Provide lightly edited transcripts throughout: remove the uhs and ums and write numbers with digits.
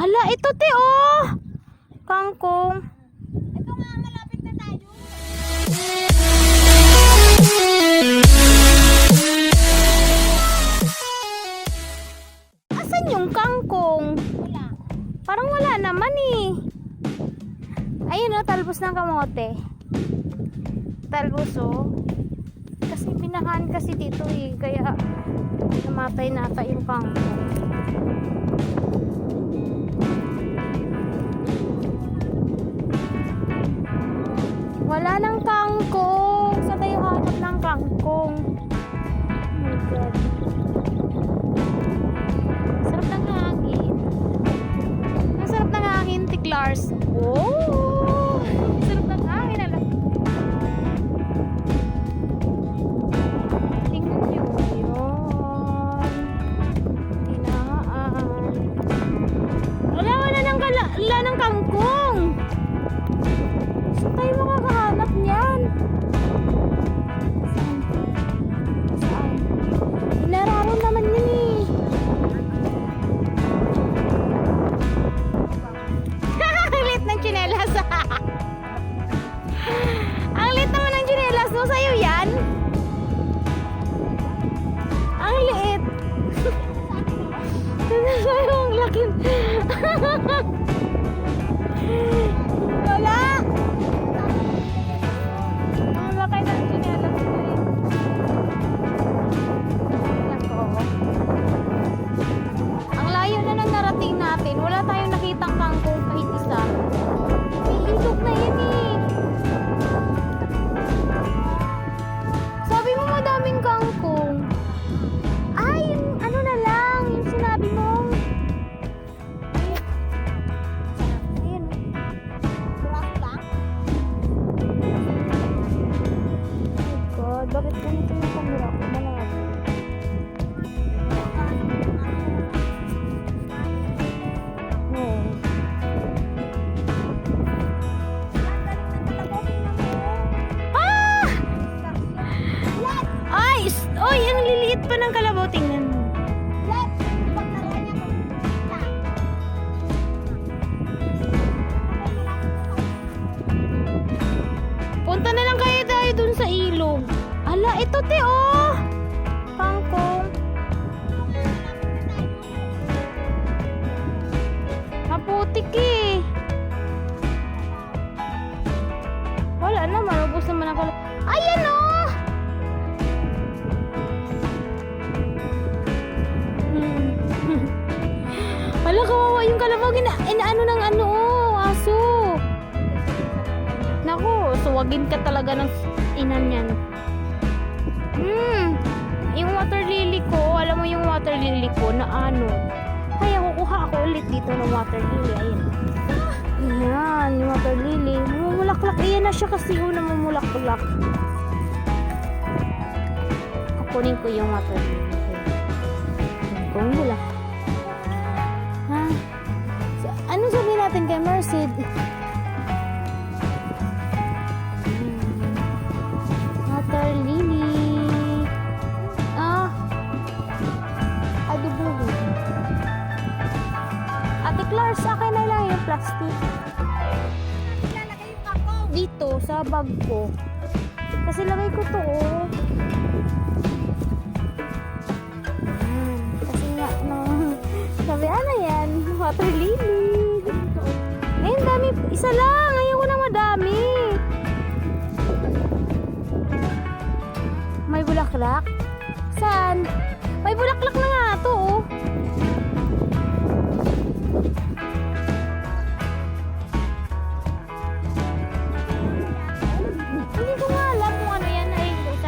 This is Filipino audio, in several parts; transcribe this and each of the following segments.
Hala, ito te oh. Kangkong. Ito nga, malapit na tayo. Asan yung kangkong? Wala. Parang wala naman eh. Ayun oh, talbos ng kamote. Talbos oh. Kasi pinakaan kasi dito eh. Kaya namatay nata yung kangkong. Wala nang kangkong. Saan tayo hanap ng kangkong? Oh my God. Sarap ng hangin. Ang sarap ng hangin, Tiklars. Oh! Sarap ng hangin. Alam. Tingnan nyo yun. Tinaan. Wala ng kangkong. Saan tayo makakahanap niyan? Saan? Inararon naman yun eh. Ang lit ng tsinelas. Ang lit naman ng tsinelas mo. Sa'yo yan? Ang liit. Sa'yo ang laki. Wala. Ang laki ng tsinelas mo eh. Nako. Ang layo na ng narating natin. Wala tayong nakitang kangkong kahit isa. May ilog na yun eh. Sabi mo madaming kangkong. Ay, yung ano na lang. Yung sinabi mo. Ayun. Buraso lang. Oh God, bakit ganito yung camera ko? Malabo. Oo. Ah! Ay! Oy, ang liliit pa ng kalabaw. Tingnan mo. Punta na lang kayo tayo dun sa ilog. Ala, ito te oh! Kangkong. Maputik eh. Wala naman, ubos naman ako. Ayan oh! Wala, kawawa yung kalabaw. Inaano ng ano oh, aso. Naku, suwagin ka talaga ng inan yan. Yung water lily ko, alam mo yung water lily ko na ano. Kaya kukuha ako ulit dito ng water lily. Ayun. Ayan, yung water lily. Mamulaklak. Ayan na siya kasi una mamulaklak. Kukunin ko yung water lily. Kung wala. Ha? Ano sabihin natin kay Merced? Water lily. Adubo. Ate Clars, akin na lang yung plastic. Ilalagay yung kangkong. Dito, sa bag ko. Kasi lagay ko to, oh. Kasi nga, no. Sabi, ano yan? Water lily. Ngayon, dami. Isa lang. Ayaw ko na madami. May bulaklak? Saan? May bulaklak na nga to, oh. Hindi ko nga alam kung ano yan. Ay, guys,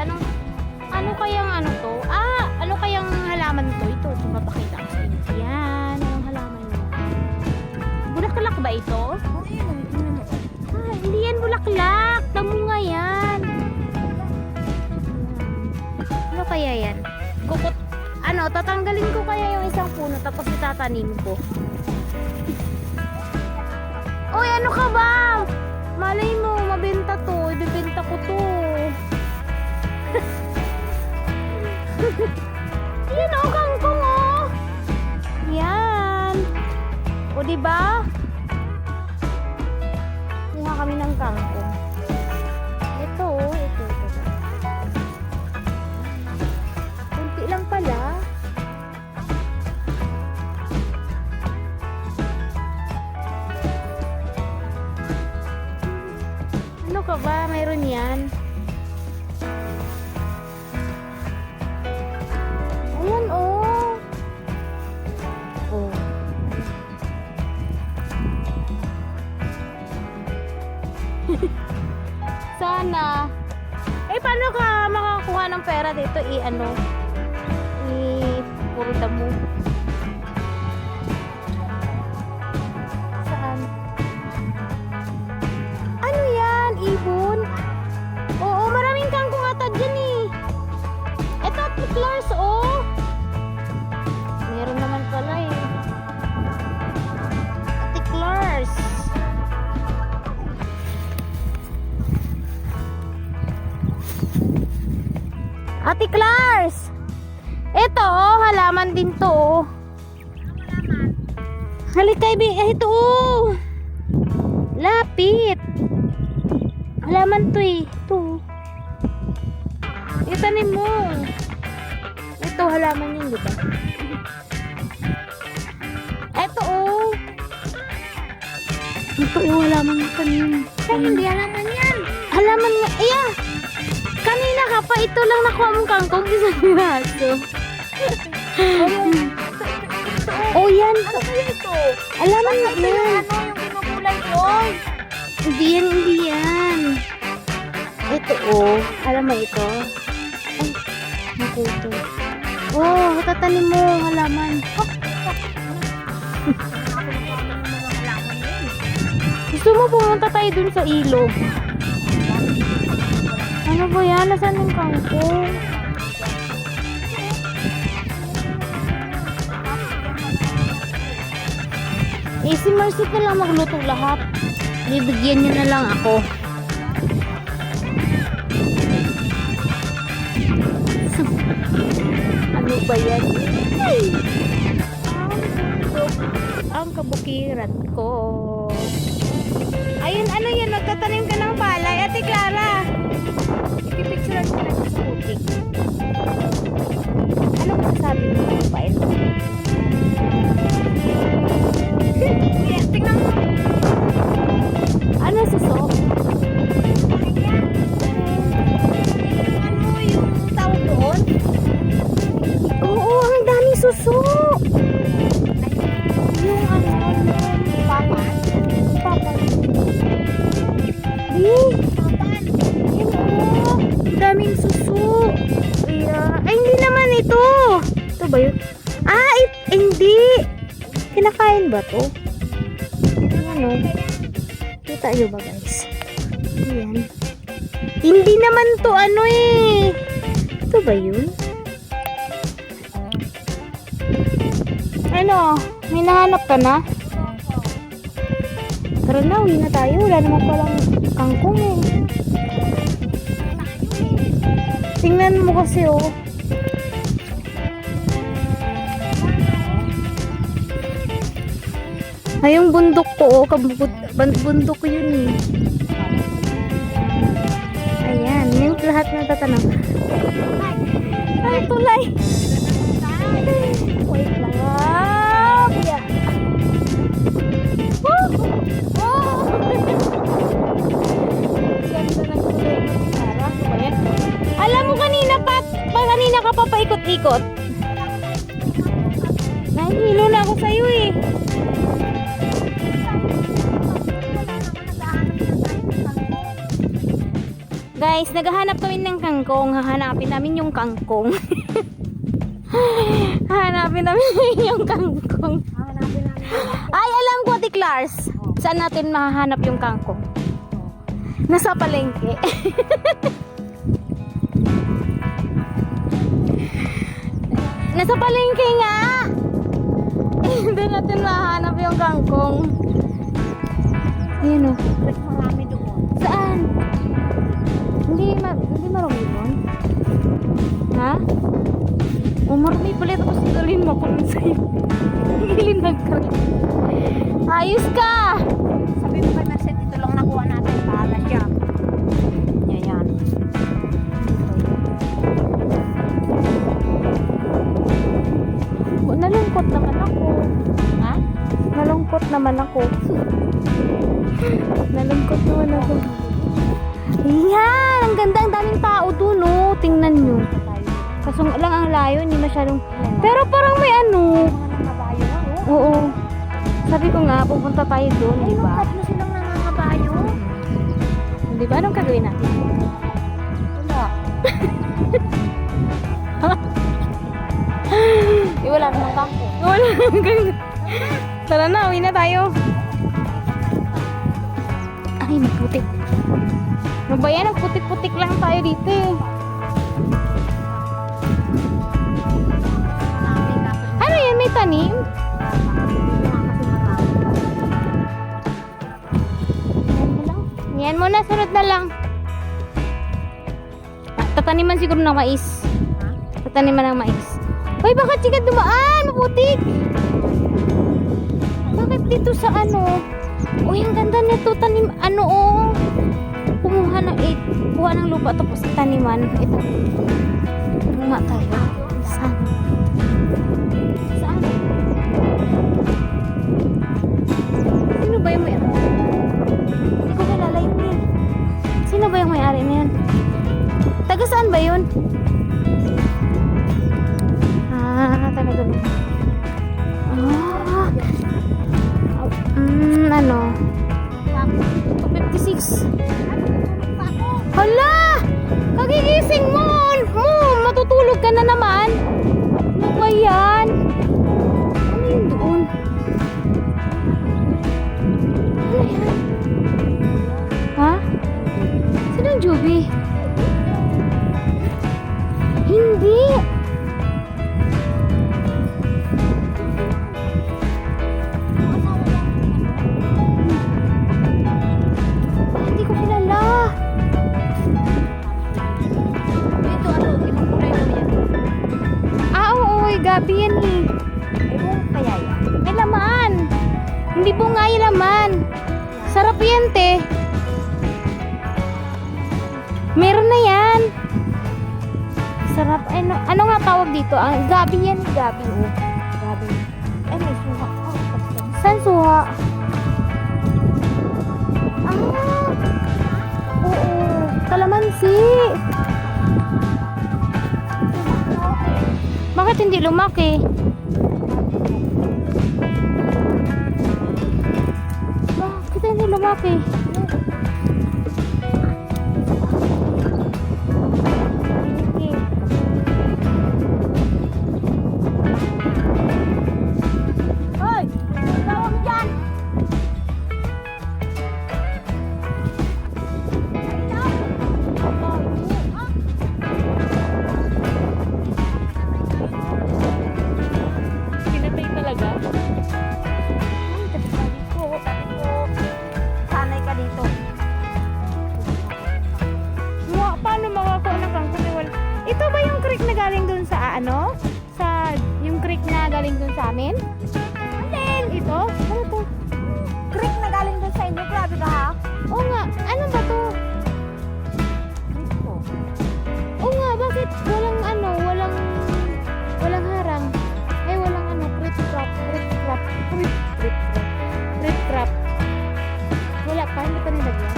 ano kayang ano to? Ano kayang halaman to? Ito, papakita ko sa inyo. Yan, anong halaman nyo? Bulaklak ba ito? Hindi yan bulaklak. Tamunga yan. Ano kaya yan? Tatanggalin ko kaya yung isang puno tapos itatanim ko. Uy, ano ka ba? Malay mo, mabenta to. Ibibenta ko to. Yan o, kangkong o. Yan. O di ba? Kuha kami ng kangkong. Ito, oh, ito. Kunti lang pala. Ano ka ba? Mayroon yan. Ayan, oh. Oh. Sana. Eh, paano ka makakuha ng pera dito? Puro damo. Saan? Ano yan? Ibon? Oo, maraming kangkong ata dyan eh. Eto, tiklars, oh. Meron naman pala eh. Tiklars. Ate Clars! Ito, oh, halaman din to. Oh. Halika, ito, oh. Lapit. Halaman to eh. Ito. Itanim mo. Ito, halaman yun, di ba? Ito, oh. Ito, oh, halaman mo tanim. Ay, hindi halaman yan. Halaman nga, iya. Kanina ka pa, ito lang nakuha mong kangkong, isang piraso. Oh, yan. Ano ba ito? Halaman nga Ito yung yan. ano, yung kinugulay doon. Hindi yan. Ito, oh. Alam mo ito? Ay, nakuto. Oh, tatanim mo, halaman. Gusto mo pumunta tayo dun sa ilog? Ano ba yan? Nasaan yung kangkong? Eh, si Marcit na lang magluto lahat. Bibigyan niya na lang ako. Ano ba yan? Ay! Ang kabukiran ko. Ayun, ano yan? Nagtatanim ka ng palay. Ate Clara! Ipipicturean ko na sa putik. Ano ba sabi mo? Ba ito? Tingnan mo. Ano suso? Ano yung tawag doon? Oo, ang daming suso. Yung ano, yung Papan. papan. Di. Yun o. Ang daming suso. Ay, hindi naman ito. Ito ba yun? Ah, hindi. Kinakain ba to? Ano? Kita nyo ba guys? Ayan. Hindi naman to ano eh. Ito ba yun? Ano? May nahanap ka na? Tara na, uwi na tayo. Wala naman palang kangkong eh. Tingnan mo kasi oh. Ay, yung bundok ko oh. Bundok ko yun eh. Ayan, yung lahat na tatanong. Ay, tulay. Wait lang ah. Yeah. Oh! Ganda ng kulay ng sarap. Ano ba yan? Alam mo kanina kanina ka pa paikot-ikot. Nahihilo na ako sa'yo eh. Guys, naghahanap kami ng kangkong. Hahanapin namin yung kangkong. Hahanapin namin yung kangkong. Ay, alam ko, Ate Clars. Saan natin mahahanap yung kangkong? Nasa palengke. Nasa palengke nga. Hindi natin mahanap yung kangkong. Ayun o. Marami doon. Saan? Hindi marumi doon? Ha? O marumi pala. Tapos ilin mo ako sa'yo. Ilin nagkaroon. Ayos ka! Sabi mo kay Merced, ito lang nakuha natin. Bahala siya. Yan. Nalungkot naman ako. Ha? Nalungkot naman ako. Nalungkot naman ako. Yan! Ang ganda, ang daming tao dun, oh. Tingnan nyo. Kaso lang ang layo, hindi masyadong... Pero parang may ano. Mga nangabayo na, oh. Oo. Sabi ko nga, pupunta tayo doon, di ba? Tatlo silang nangangabayo. Di ba? Anong gagawin natin? Wala. Wala namang bangko. Wala namang gagawin. Tara na, uwi na tayo. Ay, may putik. Ano ba yan? Nagputik-putik lang tayo dito eh. Ano yan? May tanim? Yan mo na, sunod na lang. Tataniman siguro ng mais. Tataniman ng mais. Hoy, bakit sikat dumaan? Maputik. Bakit dito sa ano? Uy, ang ganda nito. Tanim, ano oh. Kumuha ng kuha ng lupa tapos taniman. Ito. Kumuha tayo. Saan? Saan? Sino ba yung may ari? Hindi ko kilala yun eh. Sino ba yung may-ari na yan? Taga saan ba yun? Taga doon. Ano? 56. Hala! Kagigising mo! Matutulog ka na naman. Ano ba yan? Ano yun doon? Ano yan? Ha? Sino ang Juby? Hindi! Hindi ko kilala. Dito, ano? Ibang kulay daw yan. Oo, gabi yan eh. Ewan kaya yan. May laman. Hindi po nga yung laman. Sarap yan, te. Meron na yan. Sarap. Ano nga tawag dito? Gabi yan. Gabi. Oh. Grabe. Ay, may suha. San suha? Oo. Kalamansi. Bakit hindi lumaki? Bakit hindi lumaki? Hoy! Tawag dyan! Pinatay talaga? Sanay ka dito. Paano makakuha ng kangkong? Ito ba yung creek na galing dun sa ano? Yung creek na galing dun sa amin? Alin? Ito? Ano to? Creek na galing doon sa inyo. Grabe ka ha? Oo nga. Ano ba to? Oo nga. Bakit walang ano? Walang harang. Walang ano. Creek trap. Wala pa. Hindi pa nilagyan.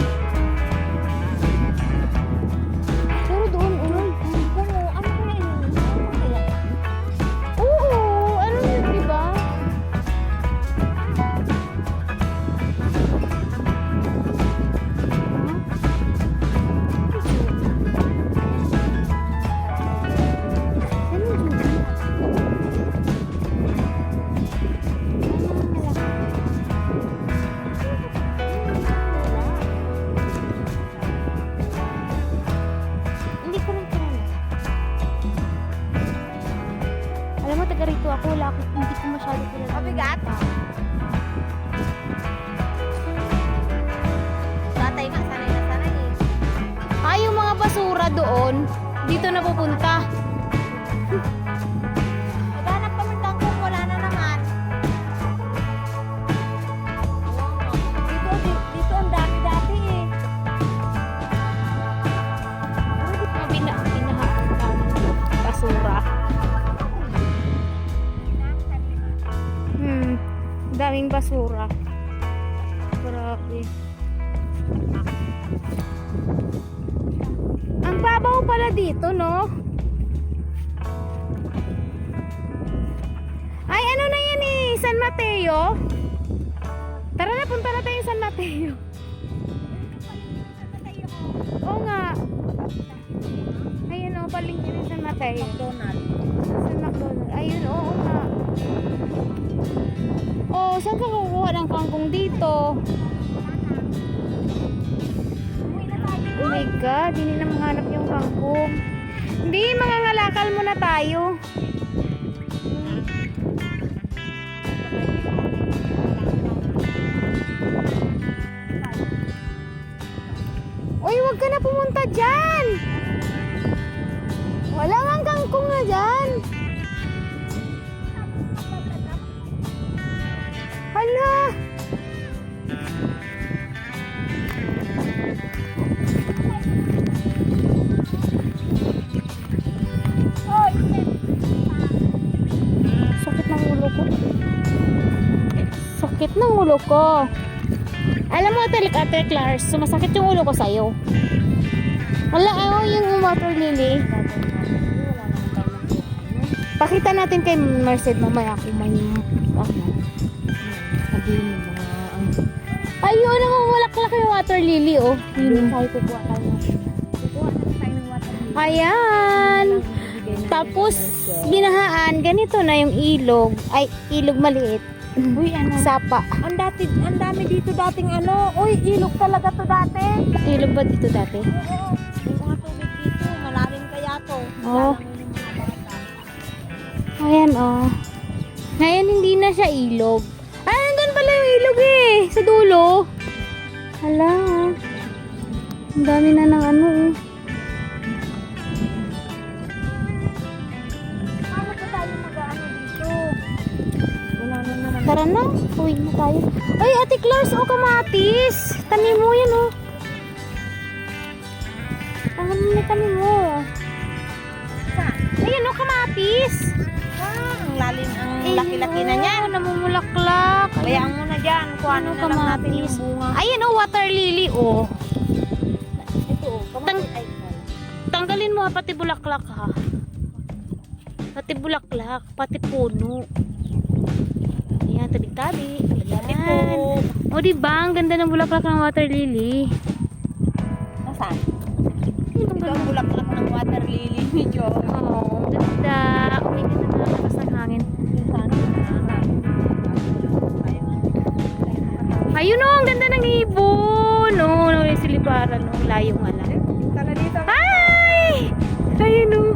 Pero doon, uloy. Ano ko na yun? Ano kaya? Oo. Ano yun, diba? Hindi ko rin kilala. Alam mo, taga rito ako. Hindi ko masyado kilala. Mabigat? Tatay nga, sanay na sanay eh. Yung mga basura doon, dito na pupunta. Maghanap kami ng kung wala na naman. daming basura. Grabe. Ang babaw pala dito, no? Ay, ano na yan eh? San Mateo? Tara na, punta na tayo San Mateo. Oo nga. Ayun o, palingkin ng San Mateo. McDonald's. San McDonald. Ayun, oo nga. Oh, saan ka kukuha ng kangkong dito? Oh my God, hindi na mahanap yung kangkong. Hindi, mangangalakal muna tayo. Uy, wag ka na pumunta dyan. Wala nga kangkong na dyan. Hala. Sakit ng ulo ko. Sakit ng ulo ko. Alam mo, Ate Clars, sumasakit yung ulo ko sa'yo. Wala, yung water lily. Pakita natin kay Merced mamaya kung may sabihin mo mga ayun, namumulaklak yung water lily, oh. Doon tayo kukuha tayo. Kukuha na tayo ng water lily. Ayan. Tapos, binahaan, ganito na yung ilog. Ay, ilog maliit. Uy, ano? Sapa. Ang dami dito dating ano. Uy, ilog talaga to dati. Ilog ba dito dati? Oo. Yung mga tubig dito, malalim kaya to. Oo. Lalamunin yung mga bata. Ayan, oh. Ngayon, hindi na siya ilog. Ah, nandun pala yung ilog eh. Sa dulo. Hala. Ang dami na ng ano eh. Paano pa tayo mag-ano dito? Wala na naman. Tara na. Uwi na tayo. Ay, Ate Clars, oh, kamatis. Tanim mo yan, oh. Tanim mo. Saan? Ayan, oh, kamatis. Ang lalim, ang laki-laki na niya. Namumulaklak. Bayaan mo na dyan. Kuhanin na lang natin yung bunga. Ayan, oh, water lily, oh. Ito, kamatis. Ay, Tanggalin mo, ha, pati bulaklak, ha. Pati bulaklak, pati puno. Ayan, tabi-tabi. Tabi po. Ayan. O, diba? Ang ganda ng bulaklak ng water lily. Nasaan? Ito ang bulaklak ng water lily ni Jo. Oh, ganda. Okay, ganda na lakas ng hangin. Ayun, oh, ang ganda ng ibon. Oh, yung siliparan, oh, layo nga lang. Tala dito. Hi! Ayun, oh.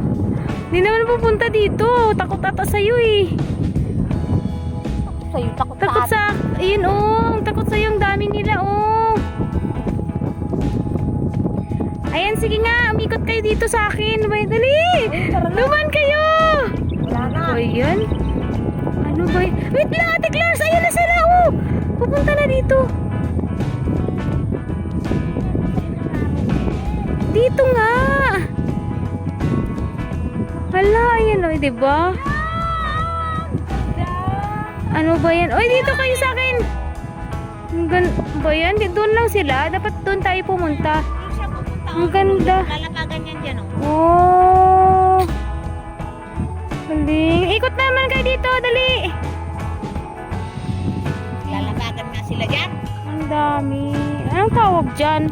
Hindi naman pupunta dito. Takot ata sa'yo, eh. Sa'yo, takot Takot sa... Ayun, oh. Takot sa'yo. Ang dami nila, oh. Ayan, sige nga. Umikot kayo dito sa akin. Bay, dali! Luman kayo! Wala na. Ano ba yan? Ano ba yan? Wait lang, Ate Clars! Ayun na sila, oh! Pupunta na dito. Dito nga! Hala, ayan, oh, diba? Ano ba yan? Oy, dito kayo sa akin! Ang ba yan? Doon lang sila. Dapat doon tayo pumunta. Ang ganda. Lalapagan yan dyan, oh. Oh. Galing. Ikot naman kayo dito. Dali. Lalapagan nga sila dyan. Ang dami. Anong tawag dyan?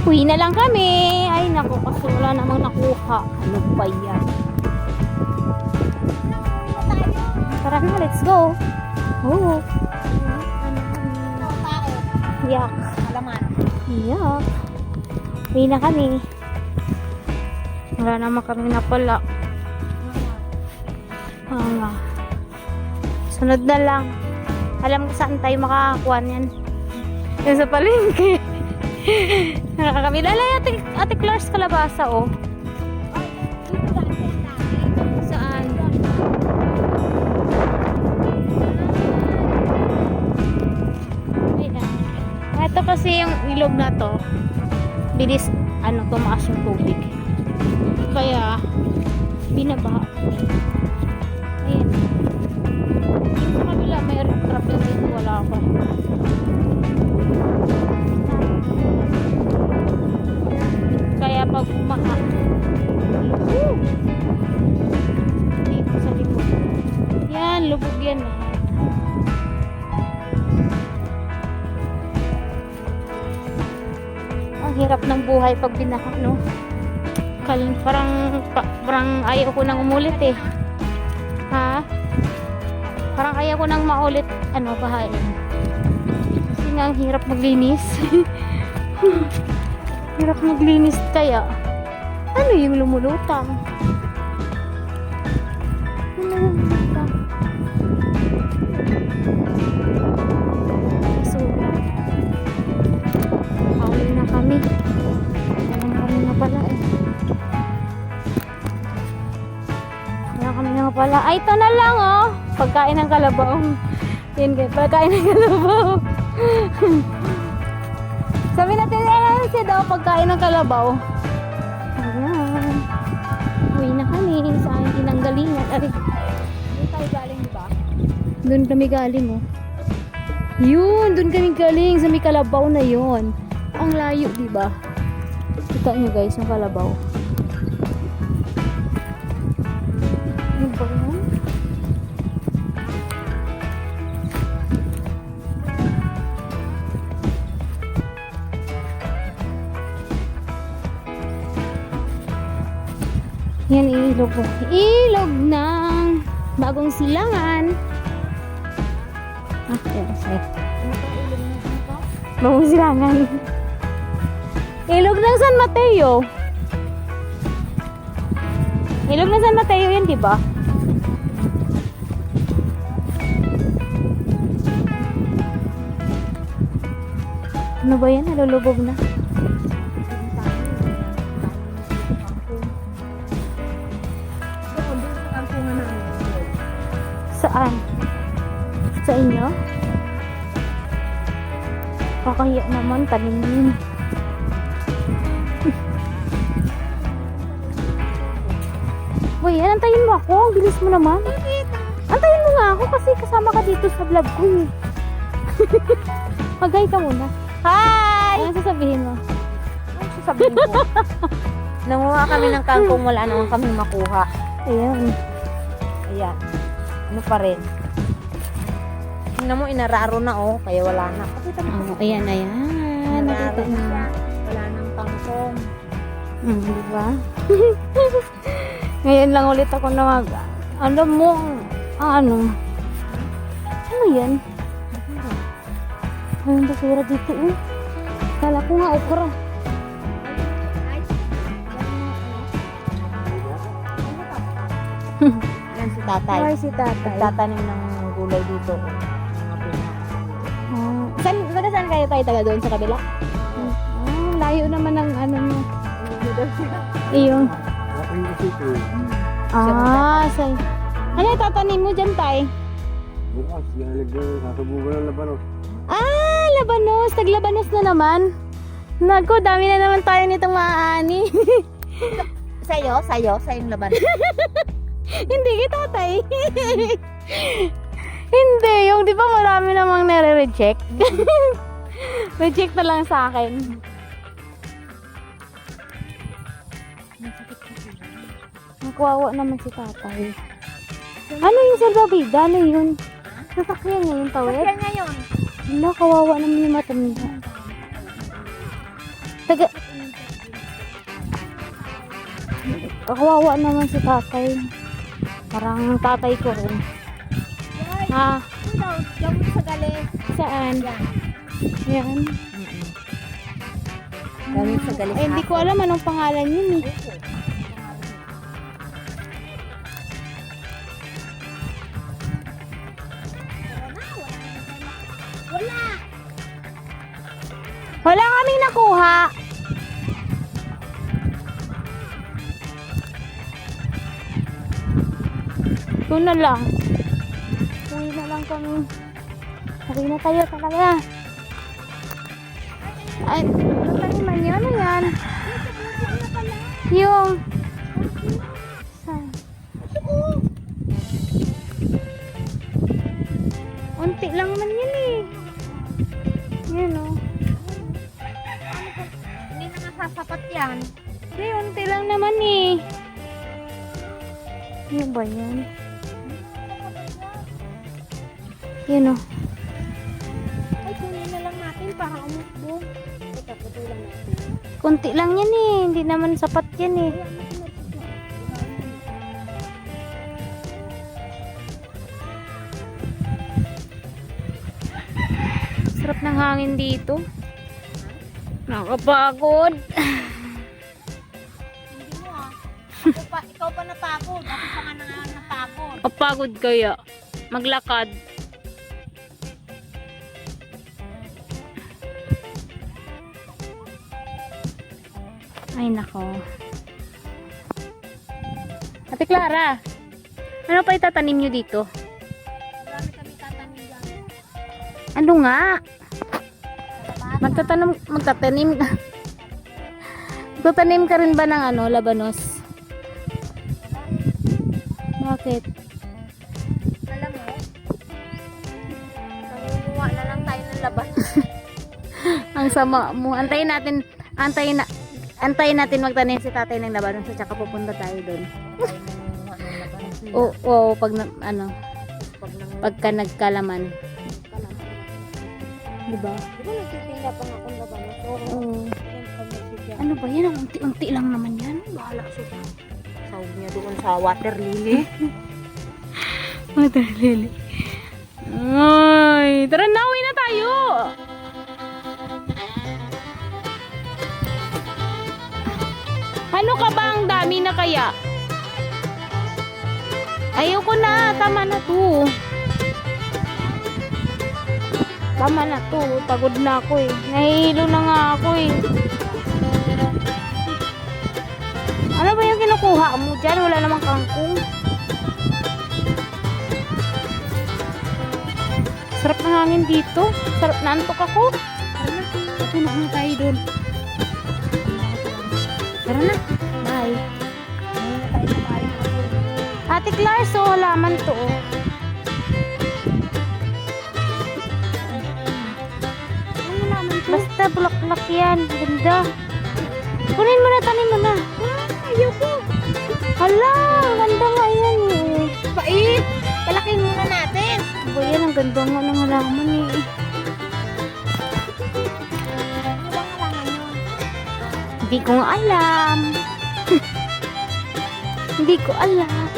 Uwi na lang kami. Ay, naku. Kasi wala namang nakuha. Ano ba yan? Tara na. Let's go. Oh. Yak. Alaman. Yak. Uwi na kami. Wala naman kami napala. Nga. Sunod na lang. Alam ko saan tayo makakakuha niyan. Yan sa palengke. Nakakabila lang Ate Clars kalabasa, oh. Saan? Ayan. Ito kasi yung ilog na to. Bilis, tumaas yung tubig. Kaya, binabaha. Ayan. Sa kabila may trap yan dito, wala pa. Kaya pag umaha, dito sa likod. Yan, lubog yan. Ang hirap ng buhay pag binaha, no? Parang ayaw ko nang umulit eh. Ha? Parang ayaw ko nang maulit, bahain. Kasi nga, ang hirap maglinis. Hirap maglinis kaya. Ano yung lumulutang? Ano yung lumulutang? Basura. Pauwi na kami. Alam kami na pala eh. Alam kami na pala. Ay, ito na lang oh. Pagkain ng kalabaw. Yan guys, pagkain ng kalabaw. Sabi natin, siya daw pagkain ng kalabaw. Ayan. Uwi na kami sa aming tinanggalingan. Ari. Doon tayo galing, di ba? Doon kami galing, oh. Yun, doon kami galing sa may kalabaw na yun. Ang layo, di ba? Kita nyo guys, yung kalabaw. Ano ba yun? Yan, ilog po. Ilog ng bagong silangan. Yan, sorry. Bagong silangan. Ilog ng San Mateo. Ilog ng San Mateo yan, di ba? Ano ba yan? Nalulubog na. Saan? Sa inyo? Kakaya naman, tanim. Uy, antayin mo ako. Ang bilis mo naman. Antayin mo nga ako kasi kasama ka dito sa vlog ko eh. Mag-hi ka muna. Hi! Ano sasabihin mo? Ano sasabihin ko? Nanguha kami ng kangkong, wala naman kami makuha. Ayan. Ayan. Ano pa rin? Tingnan mo, inararo na oh, kaya wala na. Pakita mo. Oh, ayan, ayan. Inararo Nakita na mo. siya. Wala nang kangkong. Diba? Ngayon lang ulit ako na alam mo, ano yan? Ayun, basura dito eh. Kala ko nga okra. Yan si tatay. Ay, si tatay. Tatanim ng gulay dito. Saan kayo tayo doon sa kabila? Layo naman ng ano mo. Iyong. Say. Ano yung tatanim mo dyan, tay? Bukas, sasubukan ng labanos. Labanos. Taglabanos na naman. Naku, dami na naman tayo nitong maaani. Sa'yo yung laban. Hindi kita, tay. Hindi, yung di ba marami namang nare-reject? Reject na lang sa akin. Kawawa naman si tatay. Ano yung salbabida? Ano yun? Sasakyan niya yung tawid? Kaya ngayon. Wala, kawawa naman yung matanda. Kawawa naman si tatay. Parang tatay ko rin. Ha? Diyan mo sa gali. Saan? Yan. Galing sa gali. Ay, hindi ko alam anong pangalan yun eh. Wala kaming nakuha. Ito na lang. Uwi na lang kami. Uwi na tayo talaga. Ay, ano taniman yun? Ano yan? Yung... Saan? lang naman yan eh. Yan o. Hindi na nasasapat yan. Hindi, unti lang naman eh. Ano ba yan? Yan o. Ay, kunin na lang natin para umusbo. Ito, putulan natin. Kunti lang yan eh. Hindi naman sapat yan eh. Sarap ng hangin dito. Nakakapagod. Hindi mo ah. Ikaw pa natakot. Ako pa nga natakot. Kapagod kaya. Maglakad. Ay nako. Ate Clara, ano pa itatanim nyo dito? Marami kami tatanim dyan. Ano nga? Magtatanim Magtatanim ka rin ba ng ano, labanos? Bakit? Alam mo, nangunguha na lang tayo ng laban. Ang sama mo. Antayin natin magtanim si tatay ng labanos at saka pupunta tayo doon. Oo, pag pagka nagkalaman. Diba? Di ba nagtitinda pa nga kung laban? Oo. Ano ba yan? Ang unti-unti lang naman yan. Bahala siya. Sawag niya doon sa water lily. Water lily. Ay, tara na, uwi na tayo. Ano ka ba, ang dami na kaya? Ayoko na, tama na to. Tama na to, pagod na ako eh. Nahihilo na nga ako eh. Ano ba yung kinukuha mo dyan? Wala namang kangkong. Sarap ng hangin dito. Sarap na antok ako. Tulog na tayo doon. Tara na. Bye. Ate Claire, so halaman to. Oh. Ano halaman to? Basta bulaklak yan. Ganda. Kunin mo na, tanim mo na. Ayoko. Hala, ang ganda nga yan eh. Pait. Palaking muna natin. Ba yan, ang ganda nga ng halaman eh. Ano bang halaman yun? Hindi ko nga alam. Hindi ko alam.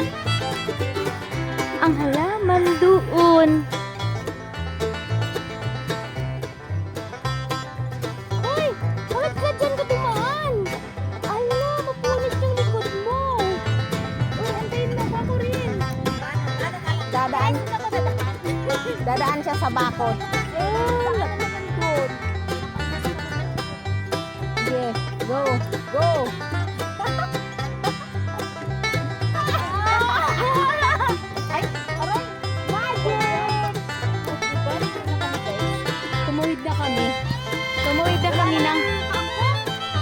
Ang halaman doon. Uy! Bakit ka dyan ka tumaan? Ala, mapunit yung likod mo. Uy, antayin mo ako rin. Dadaan siya sa bakod. Yes, go. Go! Ay, aray! Magic! Tumuwid na kami. Tumuwid na kami ng...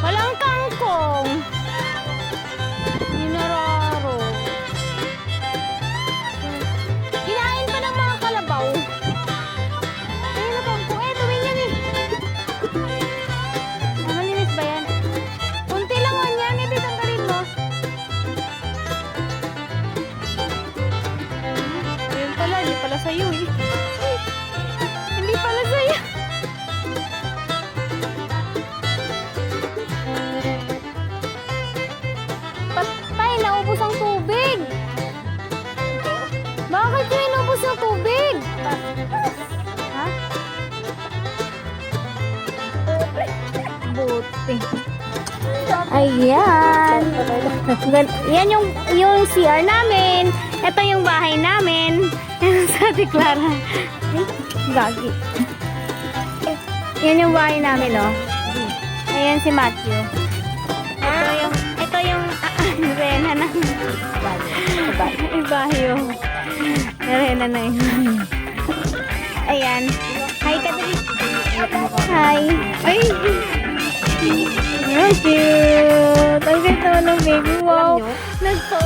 Walang kangkong. Ninararo. Kinain pa ng mga kalabaw. Ayun na kangkong. Eh, tuwin yan eh. Ah, malinis ba yan? Kunti lang man yan. Ito tanggalin mo. Ayun pala. Hindi pala sa'yo eh. Hindi pala sa'yo. Patay, naubos ang tubig. Bakit yung inubos ang tubig? Ha? Buti. Ayan. Yan yung CR namin. Ito yung bahay namin. Yan sa Ate Clara. Gagi. Yan yung bahay namin, oh. Ayan si Matthew. Ito yung Rena na. Ibayo. Rena na yun. Ayan. Hi, Kadri. Hi. Ay. Ang cute. Ang ganda ng baby. Wow. Nagpo.